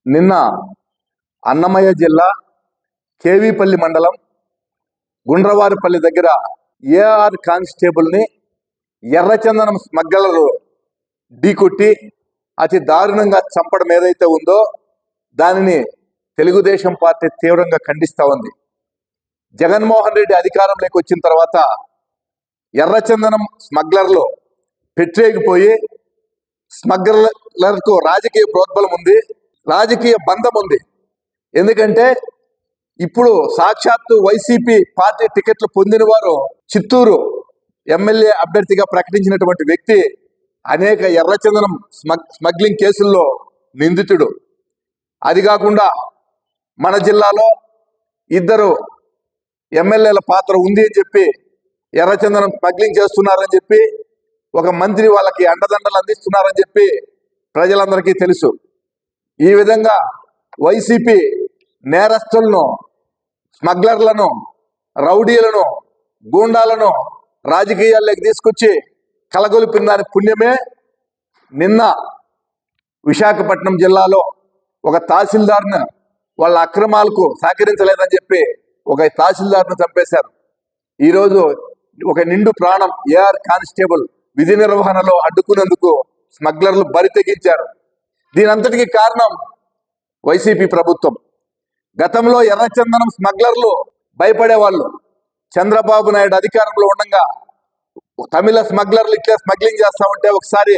నిన్న అన్నమయ్య జిల్లా కేవీపల్లి మండలం గుండ్రవారిపల్లి దగ్గర ఏఆర్ కానిస్టేబుల్ని ఎర్రచందనం స్మగ్లర్లు ఢీకొట్టి అతి దారుణంగా చంపడం ఏదైతే ఉందో దానిని తెలుగుదేశం పార్టీ తీవ్రంగా ఖండిస్తూ ఉంది. జగన్మోహన్ రెడ్డి అధికారంలోకి వచ్చిన తర్వాత ఎర్రచందనం స్మగ్లర్లు పెట్టేగిపోయి స్మగ్లర్లకు రాజకీయ ప్రోద్బలం ఉంది, రాజకీయ బంధం ఉంది. ఎందుకంటే ఇప్పుడు సాక్షాత్తు వైసీపీ పార్టీ టికెట్లు పొందిన వారు చిత్తూరు ఎమ్మెల్యే అభ్యర్థిగా ప్రకటించినటువంటి వ్యక్తి అనేక ఎర్రచందనం స్మగ్లింగ్ కేసుల్లో నిందితుడు. అది కాకుండా మన జిల్లాలో ఇద్దరు ఎమ్మెల్యేల పాత్ర ఉంది అని చెప్పి ఎర్రచందనం స్మగ్లింగ్ చేస్తున్నారని చెప్పి ఒక మంత్రి వాళ్ళకి అండదండలు అందిస్తున్నారని చెప్పి ప్రజలందరికీ తెలుసు. ఈ విధంగా వైసీపీ నేరస్తులను, స్మగ్లర్లను, రౌడీలను, గూండాలను రాజకీయాల్లోకి తీసుకొచ్చి కలగొలిపిన దాని పుణ్యమే నిన్న విశాఖపట్నం జిల్లాలో ఒక తహసీల్దార్ను వాళ్ళ అక్రమాలకు సహకరించలేదని చెప్పి ఒక తహసీల్దార్ను చంపేశారు. ఈరోజు ఒక నిండు ప్రాణం ఏఆర్ కానిస్టేబుల్ విధి నిర్వహణలో అడ్డుకునేందుకు స్మగ్లర్లు బరి తెగించారు. దీనంతటికీ కారణం వైసీపీ ప్రభుత్వం. గతంలో ఎర్రచందనం స్మగ్లర్లు భయపడేవాళ్ళు. చంద్రబాబు నాయుడు అధికారంలో ఉండగా తమిళ స్మగ్లర్లు ఇట్లా స్మగ్లింగ్ చేస్తా ఉంటే ఒకసారి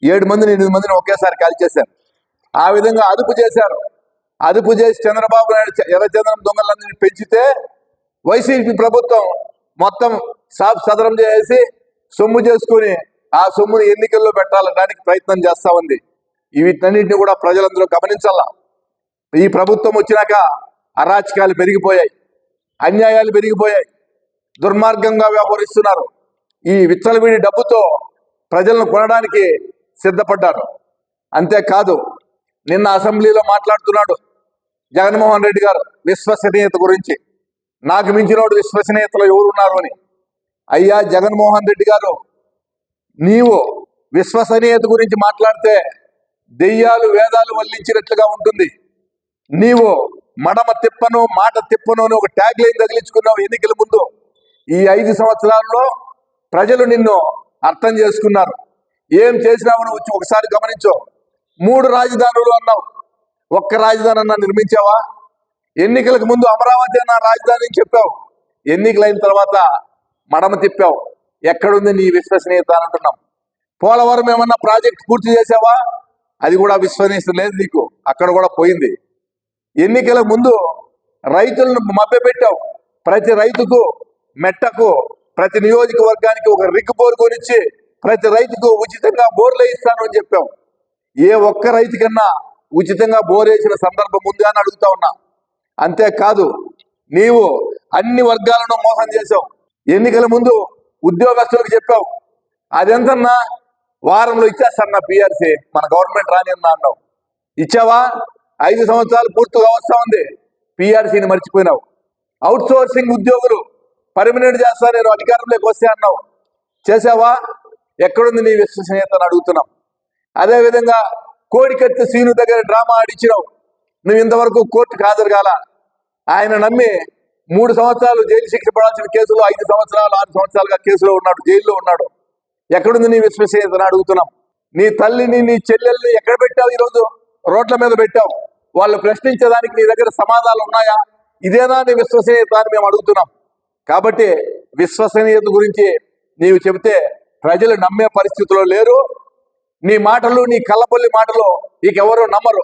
7 మందిని 8 మందిని ఒకేసారి కాల్చేశారు. ఆ విధంగా అదుపు చేశారు. అదుపు చేసి చంద్రబాబు నాయుడు ఎర్రచందనం దొంగలందరినీ పెంచితే వైసీపీ ప్రభుత్వం మొత్తం సాఫ్ సదరం చేసి సొమ్ము చేసుకుని ఆ సొమ్ముని ఎన్నికల్లో పెట్టాలడానికి ప్రయత్నం చేస్తా ఉంది. వీటన్నింటినీ కూడా ప్రజలందరూ గమనించాల. ఈ ప్రభుత్వం వచ్చినాక అరాచకాలు పెరిగిపోయాయి, అన్యాయాలు పెరిగిపోయాయి, దుర్మార్గంగా వ్యవహరిస్తున్నారు. ఈ విచ్చలవిడి డబ్బుతో ప్రజలను కొనడానికి సిద్ధపడ్డారు. అంతేకాదు నిన్న అసెంబ్లీలో మాట్లాడుతున్నాడు జగన్మోహన్ రెడ్డి గారు విశ్వసనీయత గురించి. నాకు మించినోడు విశ్వసనీయతలో ఎవరున్నారు అని. అయ్యా జగన్మోహన్ రెడ్డి గారు, నీవు విశ్వసనీయత గురించి మాట్లాడితే దెయ్యాలు వేదాలు వల్లించినట్లుగా ఉంటుంది. నీవు మడమ తిప్పను మాట తిప్పను అని ఒక ట్యాగ్ లైన్ తగిలించుకున్నావు ఎన్నికల ముందు. ఈ 5 సంవత్సరాల్లో ప్రజలు నిన్ను అర్థం చేసుకున్నారు. ఏం చేసినావు వచ్చి ఒకసారి గమనించు. 3 రాజధానులు అన్నావు, ఒక్క రాజధాని అన్నా నిర్మించావా? ఎన్నికలకు ముందు అమరావతి అన్న రాజధాని అని చెప్పావు, ఎన్నికలైన తర్వాత మడమ తిప్పావు. ఎక్కడుంది నీ విశ్వసనీయత అని అంటున్నాం. పోలవరం ఏమన్నా ప్రాజెక్ట్ పూర్తి చేసావా? అది కూడా విశ్వసనీయత లేదు నీకు, అక్కడ కూడా పోయింది. ఎన్నికల ముందు రైతులను మభ్యపెట్టావు. ప్రతి రైతుకు మెట్టకు ప్రతి నియోజకవర్గానికి ఒక రిగ్ బోర్ కొనిచ్చి ప్రతి రైతుకు ఉచితంగా బోర్లు ఇస్తాను అని చెప్పావు. ఏ ఒక్క రైతుకన్నా ఉచితంగా బోర్ వేసిన సందర్భం ఉంది అని అడుగుతా ఉన్నా. అంతేకాదు నీవు అన్ని వర్గాలను మోసం చేసావు. ఎన్నికల ముందు ఉద్యోగస్తులకు చెప్పావు, అదెంతన్నా వారంలో ఇచ్చేస్తాను నా పిఆర్సీ, మన గవర్నమెంట్ రాని అన్నావు. ఇచ్చావా? 5 సంవత్సరాలు పూర్తిగా వస్తా ఉంది, పిఆర్సీని మర్చిపోయినావు. అవుట్ సోర్సింగ్ ఉద్యోగులు పర్మనెంట్ చేస్తా నేను అధికారంలోకి వస్తే అన్నావు. చేసావా? ఎక్కడుంది నీ విశ్వసనీయత అని అడుగుతున్నాం. అదేవిధంగా కోడికత్తి సీను దగ్గర డ్రామా ఆడిచ్చినావు. నువ్వు ఇంతవరకు కోర్టుకు హాజరు కాల. ఆయన నమ్మి 3 సంవత్సరాలు జైలు శిక్ష పడాల్సిన కేసులో 5 సంవత్సరాలు 6 సంవత్సరాలుగా కేసులో ఉన్నాడు, జైల్లో ఉన్నాడు. ఎక్కడుంది నీ విశ్వసనీయత అని అడుగుతున్నాం. నీ తల్లిని నీ చెల్లెల్ని ఎక్కడ పెట్టావు? ఈరోజు రోడ్ల మీద పెట్టావు. వాళ్ళు ప్రశ్నించడానికి నీ దగ్గర సమాధానాలు ఉన్నాయా? ఇదేనా నీ విశ్వసనీయత అని మేము అడుగుతున్నాం. కాబట్టి విశ్వసనీయత గురించి నీవు చెబితే ప్రజలు నమ్మే పరిస్థితిలో లేరు. నీ మాటలు, నీ కల్లపల్లి మాటలు ఇకెవరూ నమ్మరు.